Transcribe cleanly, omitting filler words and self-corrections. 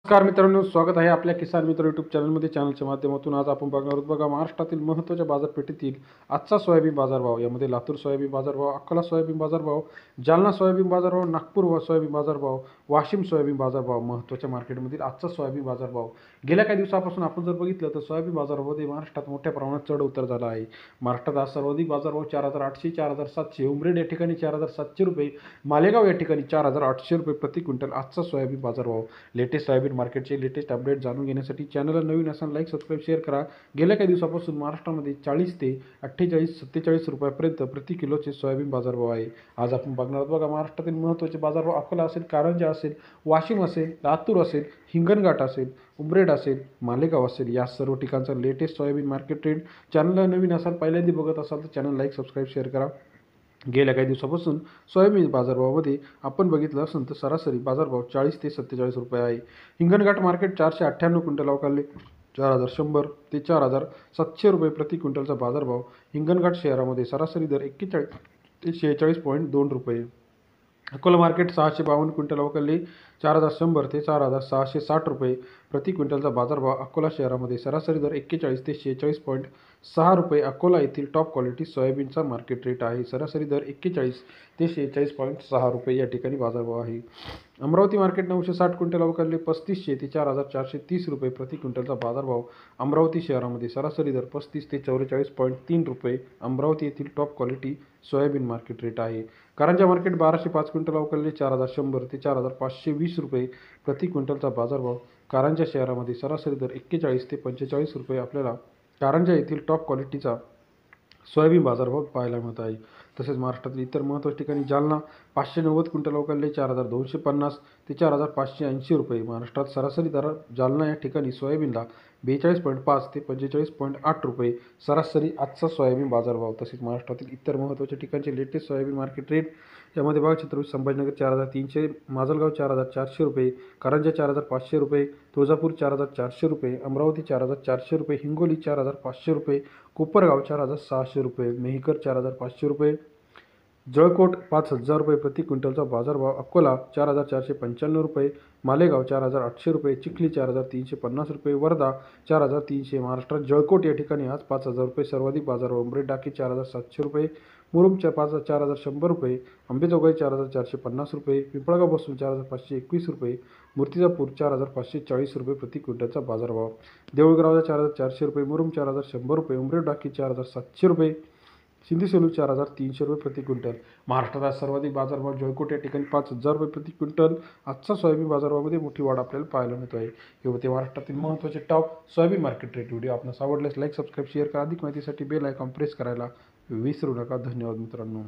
नमस्कार मित्रांनो, स्वागत आहे आपल्या किसान मित्र यूट्यूब चॅनलमध्ये. चॅनलच्या माध्यमातून आज आपण बघणार आहोत बघा महाराष्ट्रातील महत्त्वाच्या बाजारपेठेतील आजचा सोयाबीन बाजारभाव. यामध्ये लातूर सोयाबीन बाजारभाव, अकोला सोयाबीन बाजारभाव, जालना सोयाबीन बाजारभाव, नागपूर सोयाबीन बाजारभाव, वाशिम सोयाबीन बाजारभाव, महत्त्वाच्या मार्केटमधील आजचा सोयाबीन बाजारभाव. गेल्या काही दिवसापासून आपण जर बघितलं तर सोयाबीन बाजारामध्ये महाराष्ट्रात मोठ्या प्रमाणात चढ उतार झाला आहे. महाराष्ट्रात आज सर्वाधिक बाजारभाव 4,800, 4,700, उमरेड या ठिकाणी 4,700 रुपये, मालेगाव या ठिकाणी 4,800 रुपये प्रति क्विंटल आजचा सोयाबीन बाजारभाव. लेटेस्ट सोयाबीन मार्केटचे लेटेस्ट अपडेट जाणून घेण्यासाठी चॅनलला नवीन असाल लाईक सबस्क्राईब शेअर करा. गेल्या काही दिवसापासून महाराष्ट्रामध्ये 40 ते 48 47 रुपयापर्यंत प्रति किलोचे सोयाबीन बाजारभाव आहे. आज आपण बघणार आहोत बघा महाराष्ट्रातील महत्त्वाचे बाजारभाव. अकोला असेल, कारंजा असेल, वाशिम असेल, लातूर असेल, हिंगणघाट असेल, उमरेड असेल, मालेगाव असेल, या सर्व ठिकाणचा लेटेस्ट सोयाबीन मार्केट ट्रेंड. चॅनलला नवीन असाल, पहिल्यांदा बघत असाल तर चॅनल लाईक सबस्क्राईब शेअर करा. गेल्या काही दिवसापासून सोयाबीन बाजारभावामध्ये आपण बघितलं असेल तर सरासरी बाजारभाव 40 ते 47 रुपये आहे. हिंगणघाट मार्केट 498 क्विंटल अवकाळले 4,100 ते 4,700 रुपये प्रति क्विंटलचा बाजारभाव. हिंगणघाट शहरामध्ये सरासरी दर 41 ते 46.2 रुपये. अकोला मार्केट 652 क्विंटल अवकाळले 4,100 ते 4,660 रुपये प्रति क्विंटलचा बाजारभाव. अकोला शहरामध्ये सरासरी दर 41 ते 46.6 रुपये. अकोला येथील टॉप क्वालिटी सोयाबीनचा मार्केट रेट आहे. सरासरी दर 41 ते 46.6 रुपये या ठिकाणी बाजारभाव आहे. अमरावती मार्केट 960 क्विंटल अवकाळले 3,500 ते 4,430 रुपये प्रति क्विंटलचा बाजारभाव. अमरावती शहरामध्ये सरासरी दर 35 ते 44.3 रुपये. अमरावती येथील top quality soybean market rate आहे. कारंजा मार्केट 1,205 क्विंटल अवकाळले 4,100 ते 4,520 रुपये प्रति क्विंटलचा बाजारभाव. कारंजा शहरामध्ये सरासरी दर 41 ते 45 रुपये आपल्याला कारंजा येथील टॉप क्वालिटीचा सोयाबीन बाजारभाव पाहायला मिळत आहे. तसेच महाराष्ट्रातील इतर महत्त्वाच्या ठिकाणी जालना 590 क्विंटल अवकाळले 4,250 ते 4,580 रुपये. महाराष्ट्रात सरासरी दर जालना या ठिकाणी सोयाबीनला 42.5 ते 45.8 रुपये सरासरी आजचा सोयाबीन बाजारभाव. तसेच महाराष्ट्रातील इतर महत्त्वाच्या ठिकाणचे लेटेस्ट सोयाबीन मार्केट रेट यामध्ये बघा छत्रपती संभाजीनगर 4,300, माजलगाव 4,400 रुपये, कारंजा 4,500 रुपये, तुळजापूर 4,400 रुपये, अमरावती 4,400 रुपये, हिंगोली 4,500 रुपये, कोपरगाव 4,600 रुपये, मेहकर 4,500 रुपये, जळकोट 5,000 रुपये प्रति क्विंटलचा बाजारभाव. अकोला 4,495 रुपये, मालेगाव 4,800 रुपये, चिखली 4,350 रुपये, वर्धा 4,300. महाराष्ट्रात जळकोट या ठिकाणी आज 5,000 रुपये सर्वाधिक बाजारभाव. उमरेड डाकी 4,700 रुपये, मुरुम 4,100 रुपये, अंबेजोगाई 4,450 रुपये, पिंपळगाव बसून 4,521 रुपये, मूर्तिजापूर 4,540 रुपये प्रति क्विंटलचा बाजारभाव. देऊळगावला 4,400 रुपये, मुरुम 4,100 रुपये, उमरेड डाकी 4,700 रुपये, सिंधीसेलू 4,300 रुपये प्रति क्विंटल. महाराष्ट्रात आज सर्वाधिक बाजारभाव जळकोट या ठिकाणी 5,000 रुपये प्रति क्विंटल. आजचा सोयाबीन बाजारभावामध्ये मोठी वाढ आपल्याला पाहायला मिळतो आहे. हे होते महाराष्ट्रातील महत्त्वाचे top soybean market rate. Video आपल्याला आवडल्यास लाईक सबस्क्राईब शेअर करा. अधिक माहितीसाठी बेल आयकॉन प्रेस करायला विसरू नका. धन्यवाद मित्रांनो.